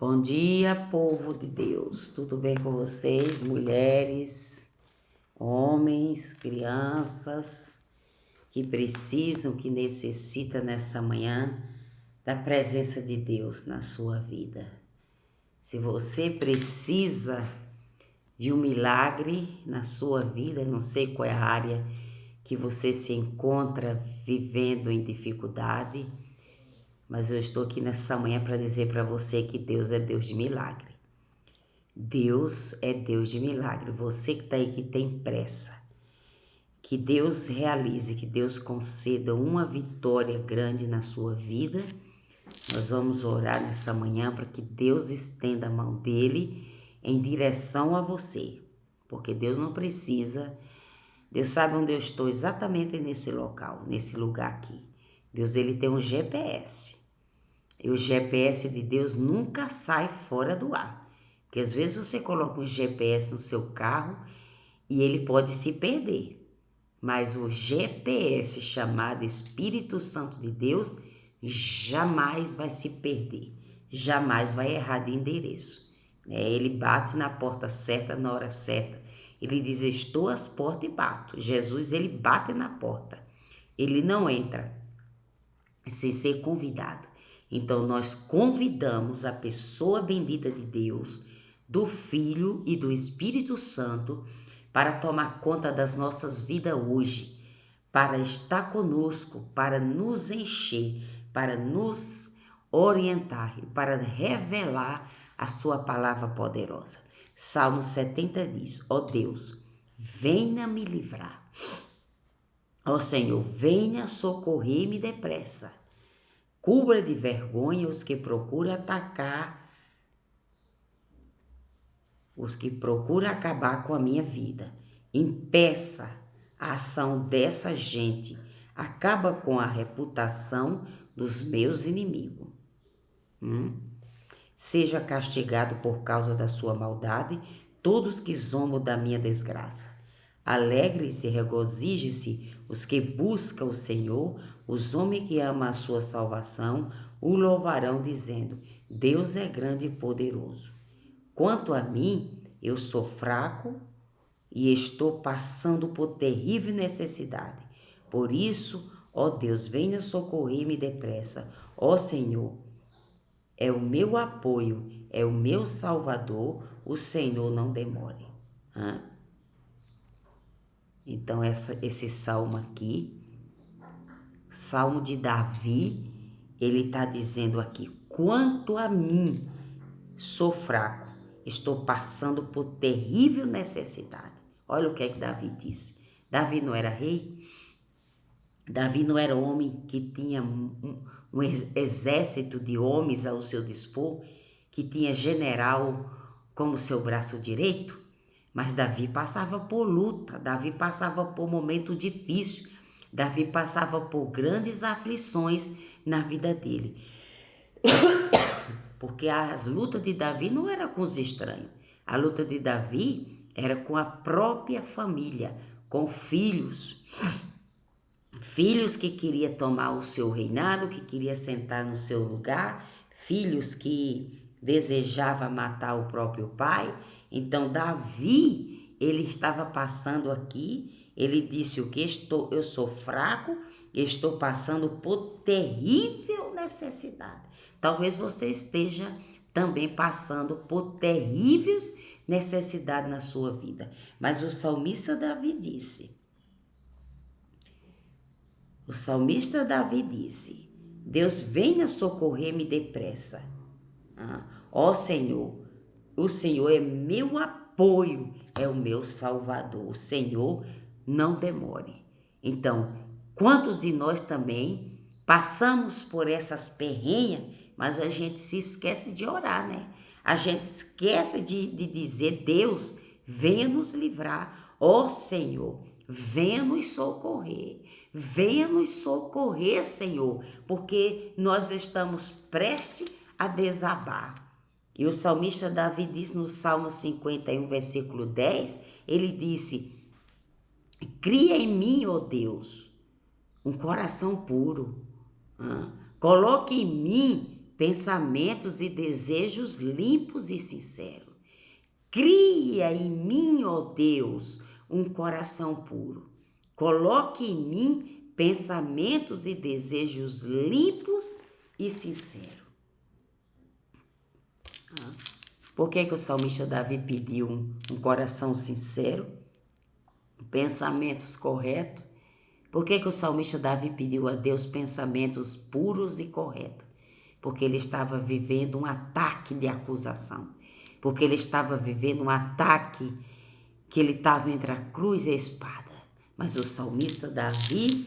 Bom dia, povo de Deus. Tudo bem com vocês, mulheres, homens, crianças que precisam, que necessitam nessa manhã da presença de Deus na sua vida? Se você precisa de um milagre na sua vida, não sei qual é a área que você se encontra vivendo em dificuldade, mas eu estou aqui nessa manhã para dizer para você que Deus é Deus de milagre. Deus é Deus de milagre. Você que está aí que tem pressa, que Deus realize, que Deus conceda uma vitória grande na sua vida. Nós vamos orar nessa manhã para que Deus estenda a mão dele em direção a você, porque Deus não precisa. Deus sabe onde eu estou exatamente nesse local, nesse lugar aqui. Deus, ele tem um GPS. E o GPS de Deus nunca sai fora do ar. Porque às vezes você coloca um GPS no seu carro e ele pode se perder. Mas o GPS chamado Espírito Santo de Deus jamais vai se perder. Jamais vai errar de endereço. Ele bate na porta certa na hora certa. Ele diz, estou às portas e bato. Jesus, ele bate na porta. Ele não entra sem ser convidado. Então, nós convidamos a pessoa bendita de Deus, do Filho e do Espírito Santo para tomar conta das nossas vidas hoje, para estar conosco, para nos encher, para nos orientar e para revelar a sua palavra poderosa. Salmo 70 diz, ó Deus, venha me livrar. Ó Senhor, venha socorrer-me depressa. Cubra de vergonha os que procuram atacar, os que procuram acabar com a minha vida. Impeça a ação dessa gente. Acaba com a reputação dos meus inimigos. Seja castigado por causa da sua maldade todos que zombam da minha desgraça. Alegre-se e regozije-se os que buscam o Senhor, os homens que amam a sua salvação, o louvarão dizendo, Deus é grande e poderoso. Quanto a mim, eu sou fraco e estou passando por terrível necessidade. Por isso, ó Deus, venha socorrer-me depressa. Ó Senhor, é o meu apoio, é o meu Salvador, o Senhor não demore. Então, esse salmo aqui, salmo de Davi, ele está dizendo aqui, quanto a mim, sou fraco, estou passando por terrível necessidade. Olha o que é que Davi disse. Davi não era rei? Davi não era homem que tinha um exército de homens ao seu dispor, que tinha general como seu braço direito? Mas Davi passava por luta, Davi passava por momento difícil, Davi passava por grandes aflições na vida dele. Porque as lutas de Davi não era com os estranhos. A luta de Davi era com a própria família, com filhos. Filhos que queria tomar o seu reinado, que queria sentar no seu lugar, filhos que desejava matar o próprio pai. Então Davi, ele estava passando aqui, ele disse o que? Eu sou fraco, estou passando por terrível necessidade. Talvez você esteja também passando por terríveis necessidades na sua vida. Mas o salmista Davi disse, Deus venha socorrer-me depressa. Ó Senhor, o Senhor é meu apoio, é o meu Salvador. O Senhor não demore. Então, quantos de nós também passamos por essas perrenhas, mas a gente se esquece de orar, né? A gente esquece de dizer, Deus, venha nos livrar. Ó Senhor, venha nos socorrer. Venha nos socorrer, Senhor, porque nós estamos prestes a desabar. E o salmista Davi disse no Salmo 51, versículo 10, ele disse, cria em mim, ó Deus, um coração puro. Coloque em mim pensamentos e desejos limpos e sinceros. Cria em mim, ó Deus, um coração puro. Coloque em mim pensamentos e desejos limpos e sinceros. Por que o salmista Davi pediu um coração sincero, pensamentos corretos? Por que o salmista Davi pediu a Deus pensamentos puros e corretos? Porque ele estava vivendo um ataque de acusação. Porque ele estava vivendo um ataque que ele estava entre a cruz e a espada. Mas o salmista Davi,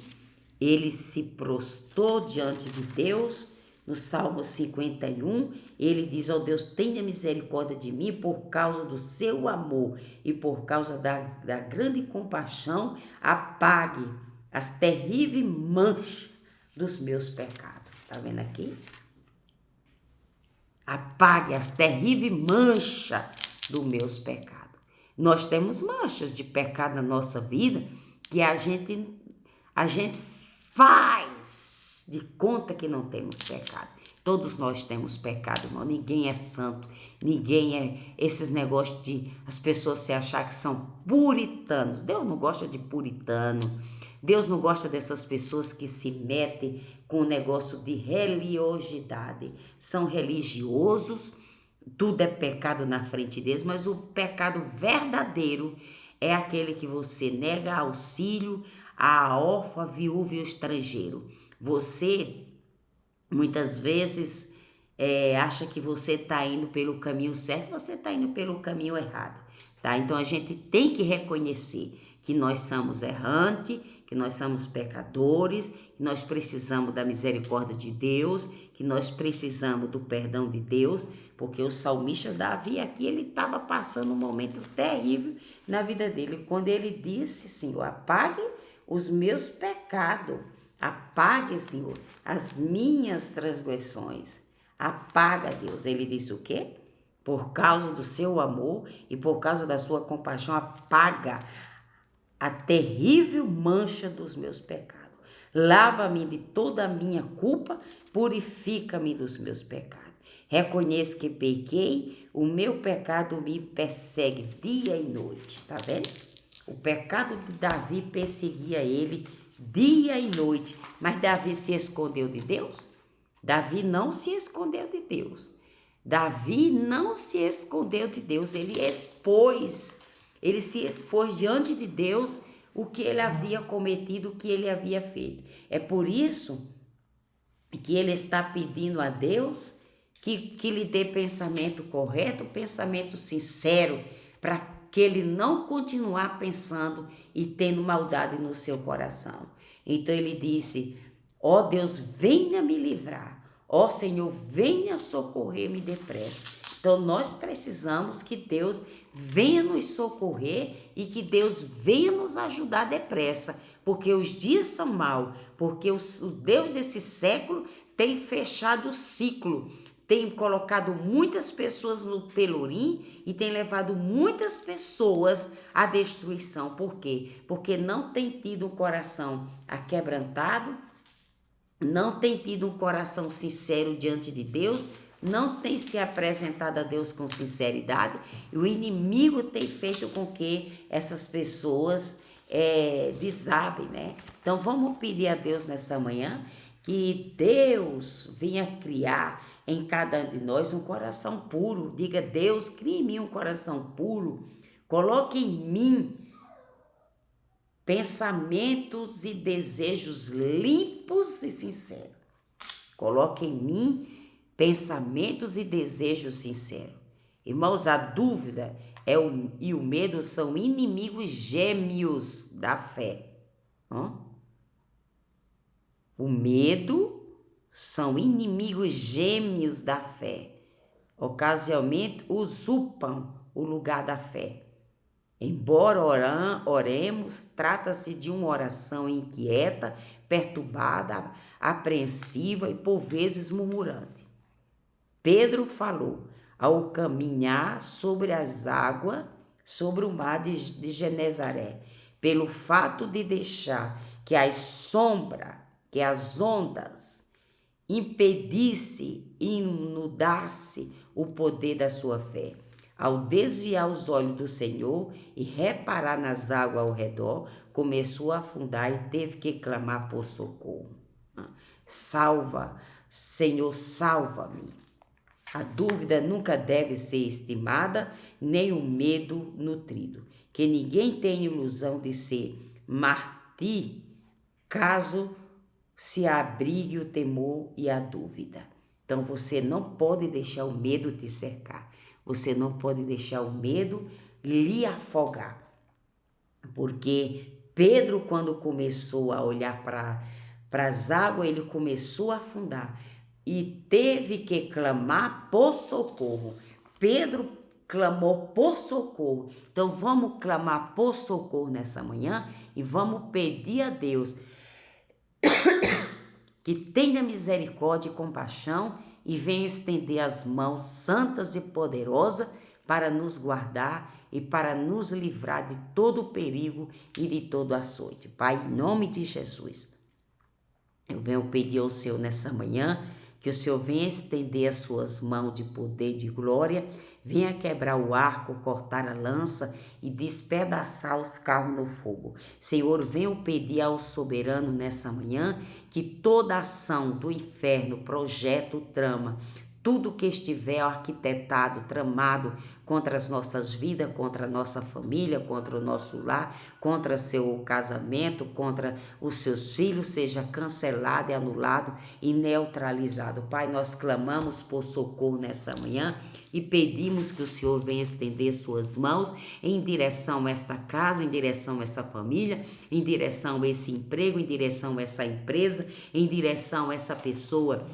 ele se prostrou diante de Deus. No Salmo 51, ele diz: ó Deus, tenha misericórdia de mim por causa do seu amor e por causa da grande compaixão, apague as terríveis manchas dos meus pecados. Tá vendo aqui? Apague as terríveis manchas dos meus pecados. Nós temos manchas de pecado na nossa vida que a gente faz de conta que não temos pecado. Todos nós temos pecado, irmão. Ninguém é santo. Ninguém é esses negócios de as pessoas se achar que são puritanos. Deus não gosta de puritano. Deus não gosta dessas pessoas que se metem com o negócio de religiosidade. São religiosos, tudo é pecado na frente deles, mas o pecado verdadeiro é aquele que você nega auxílio à órfã, viúva e ao estrangeiro. Você, muitas vezes, acha que você está indo pelo caminho certo, você está indo pelo caminho errado, tá? Então, a gente tem que reconhecer que nós somos errantes, que nós somos pecadores, que nós precisamos da misericórdia de Deus, que nós precisamos do perdão de Deus, porque o salmista Davi aqui, ele estava passando um momento terrível na vida dele, quando ele disse: Senhor, apague os meus pecados, apague, Senhor, as minhas transgressões, apaga, Deus. Ele disse o quê? Por causa do seu amor e por causa da sua compaixão, apaga a terrível mancha dos meus pecados. Lava-me de toda a minha culpa, purifica-me dos meus pecados. Reconheço que pequei, o meu pecado me persegue dia e noite. Tá vendo? O pecado de Davi perseguia ele dia e noite. Mas Davi se escondeu de Deus? Davi não se escondeu de Deus. Davi não se escondeu de Deus. Ele se expôs diante de Deus o que ele havia cometido, o que ele havia feito. É por isso que ele está pedindo a Deus que lhe dê pensamento correto, pensamento sincero, para que ele não continuar pensando e tendo maldade no seu coração. Então ele disse: ó Deus, venha me livrar. Ó Senhor, venha socorrer-me depressa. Então nós precisamos que Deus venha nos socorrer e que Deus venha nos ajudar depressa, porque os dias são maus, porque o Deus desse século tem fechado o ciclo, tem colocado muitas pessoas no pelourinho e tem levado muitas pessoas à destruição. Por quê? Porque não tem tido um coração aquebrantado, não tem tido um coração sincero diante de Deus, não tem se apresentado a Deus com sinceridade, e o inimigo tem feito com que essas pessoas desabem, né? Então vamos pedir a Deus nessa manhã que Deus venha criar em cada um de nós um coração puro. Diga: Deus, crie em mim um coração puro, coloque em mim pensamentos e desejos limpos e sinceros. Coloque em mim pensamentos e desejos sinceros. Irmãos, a dúvida e o medo são inimigos gêmeos da fé. O medo são inimigos gêmeos da fé. Ocasionalmente usurpam o lugar da fé. Embora oremos, trata-se de uma oração inquieta, perturbada, apreensiva e por vezes murmurante. Pedro falou ao caminhar sobre as águas, sobre o mar de Genezaré, pelo fato de deixar que as ondas impedisse, inundasse o poder da sua fé. Ao desviar os olhos do Senhor e reparar nas águas ao redor, começou a afundar e teve que clamar por socorro. Salva, Senhor, salva-me. A dúvida nunca deve ser estimada, nem o medo nutrido. Que ninguém tenha ilusão de ser mártir, caso se abrigue o temor e a dúvida. Então você não pode deixar o medo te cercar. Você não pode deixar o medo lhe afogar. Porque Pedro, quando começou a olhar para as águas, ele começou a afundar e teve que clamar por socorro. Pedro clamou por socorro. Então vamos clamar por socorro nessa manhã e vamos pedir a Deus que tenha misericórdia e compaixão e venha estender as mãos santas e poderosas para nos guardar e para nos livrar de todo o perigo e de todo açoite. Pai, em nome de Jesus, eu venho pedir ao Senhor nessa manhã que o Senhor venha estender as suas mãos de poder e de glória, venha quebrar o arco, cortar a lança e despedaçar os carros no fogo. Senhor, venho pedir ao soberano nessa manhã que toda ação do inferno, projeto, trama, tudo que estiver arquitetado, tramado contra as nossas vidas, contra a nossa família, contra o nosso lar, contra seu casamento, contra os seus filhos, seja cancelado e anulado e neutralizado. Pai, nós clamamos por socorro nessa manhã e pedimos que o Senhor venha estender suas mãos em direção a esta casa, em direção a essa família, em direção a esse emprego, em direção a essa empresa, em direção a essa pessoa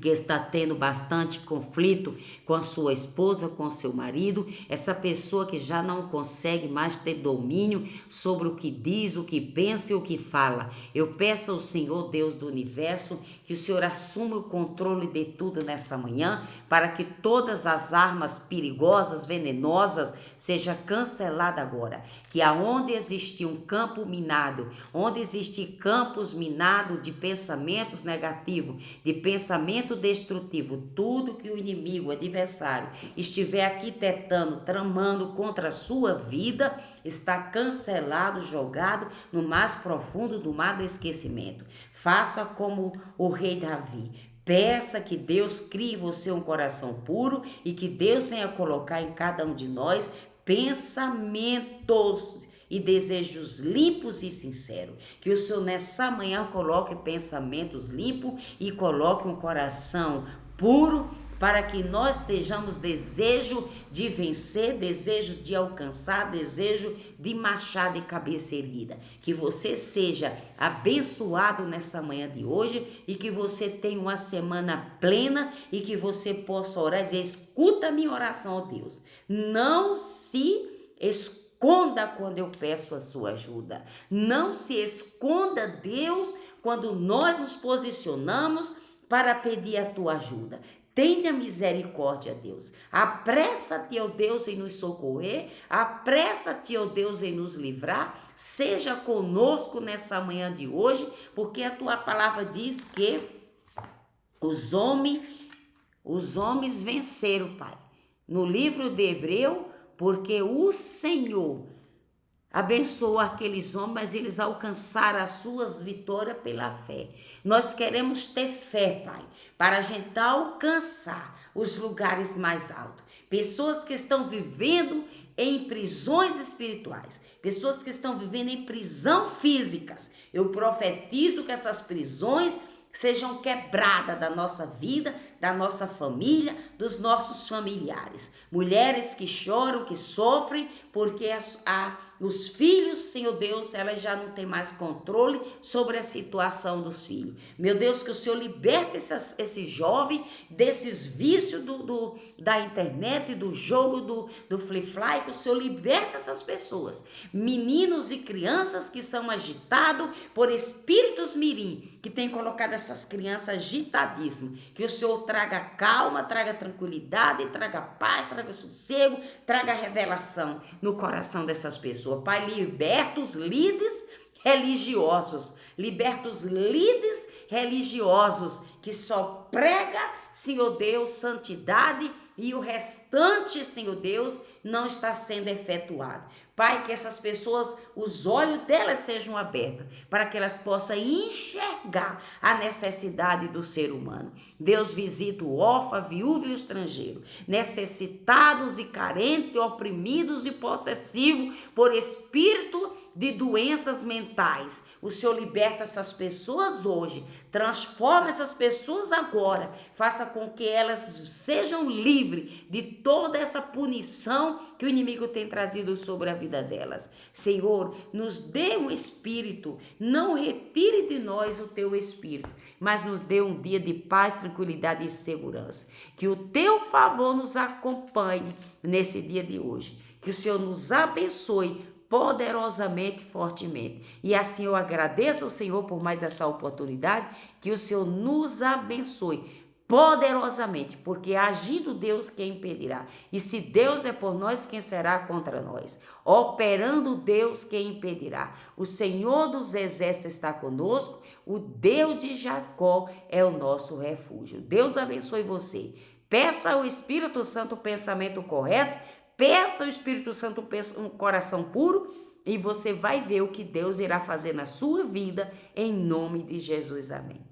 que está tendo bastante conflito com a sua esposa, com o seu marido, essa pessoa que já não consegue mais ter domínio sobre o que diz, o que pensa e o que fala. Eu peço ao Senhor, Deus do universo, que o Senhor assuma o controle de tudo nessa manhã, para que todas as armas perigosas, venenosas, sejam canceladas agora. Que aonde existir um campo minado, onde existir campos minados de pensamentos negativos, de pensamento destrutivo, tudo que o inimigo, o adversário, estiver arquitetando, tramando contra a sua vida, está cancelado, jogado no mais profundo do mar do esquecimento. Faça como o rei Davi. Peça que Deus crie em você um coração puro e que Deus venha colocar em cada um de nós pensamentos e desejos limpos e sinceros. Que o Senhor nessa manhã coloque pensamentos limpos e coloque um coração puro para que nós estejamos desejo de vencer, desejo de alcançar, desejo de marchar de cabeça erguida. Que você seja abençoado nessa manhã de hoje e que você tenha uma semana plena e que você possa orar e dizer, escuta a minha oração, ó Deus. Não se esconda quando eu peço a sua ajuda. Não se esconda, Deus, quando nós nos posicionamos para pedir a tua ajuda. Tenha misericórdia, Deus. Apressa-te, ó Deus, em nos socorrer. Apressa-te, ó Deus, em nos livrar. Seja conosco nessa manhã de hoje, porque a tua palavra diz que os homens venceram, Pai. No livro de Hebreu, porque o Senhor abençoou aqueles homens, mas eles alcançaram as suas vitórias pela fé. Nós queremos ter fé, Pai, para a gente alcançar os lugares mais altos. Pessoas que estão vivendo em prisões espirituais, pessoas que estão vivendo em prisão físicas. Eu profetizo que essas prisões sejam quebradas da nossa vida, da nossa família, dos nossos familiares. Mulheres que choram, que sofrem, porque os filhos, Senhor Deus, elas já não têm mais controle sobre a situação dos filhos. Meu Deus, que o Senhor liberte esse jovem desses vícios da internet, do jogo, do fly, que o Senhor liberte essas pessoas. Meninos e crianças que são agitados por espíritos mirim, que tem colocado essas crianças agitadíssimas. Que o Senhor traga calma, traga tranquilidade, traga paz, traga sossego, traga revelação no coração dessas pessoas. Pai, liberta os líderes religiosos, liberta os líderes religiosos que só prega, Senhor Deus, santidade, e o restante, Senhor Deus, não está sendo efetuado. Pai, que essas pessoas, os olhos delas sejam abertos, para que elas possam enxergar a necessidade do ser humano. Deus, visita o órfão, viúvo e o estrangeiro, necessitados e carentes, oprimidos e possessivos por espírito de doenças mentais. O Senhor liberta essas pessoas hoje, transforma essas pessoas agora, faça com que elas sejam livres de toda essa punição que o inimigo tem trazido sobre a vida delas. Senhor, nos dê um espírito, não retire de nós o teu espírito, mas nos dê um dia de paz, tranquilidade e segurança. Que o teu favor nos acompanhe nesse dia de hoje. Que o Senhor nos abençoe poderosamente, fortemente. E assim eu agradeço ao Senhor por mais essa oportunidade, que o Senhor nos abençoe poderosamente, porque agindo Deus, quem impedirá? E se Deus é por nós, quem será contra nós? Operando Deus, quem impedirá? O Senhor dos exércitos está conosco, o Deus de Jacó é o nosso refúgio. Deus abençoe você. Peça ao Espírito Santo o pensamento correto, peça ao Espírito Santo um coração puro, e você vai ver o que Deus irá fazer na sua vida, em nome de Jesus. Amém.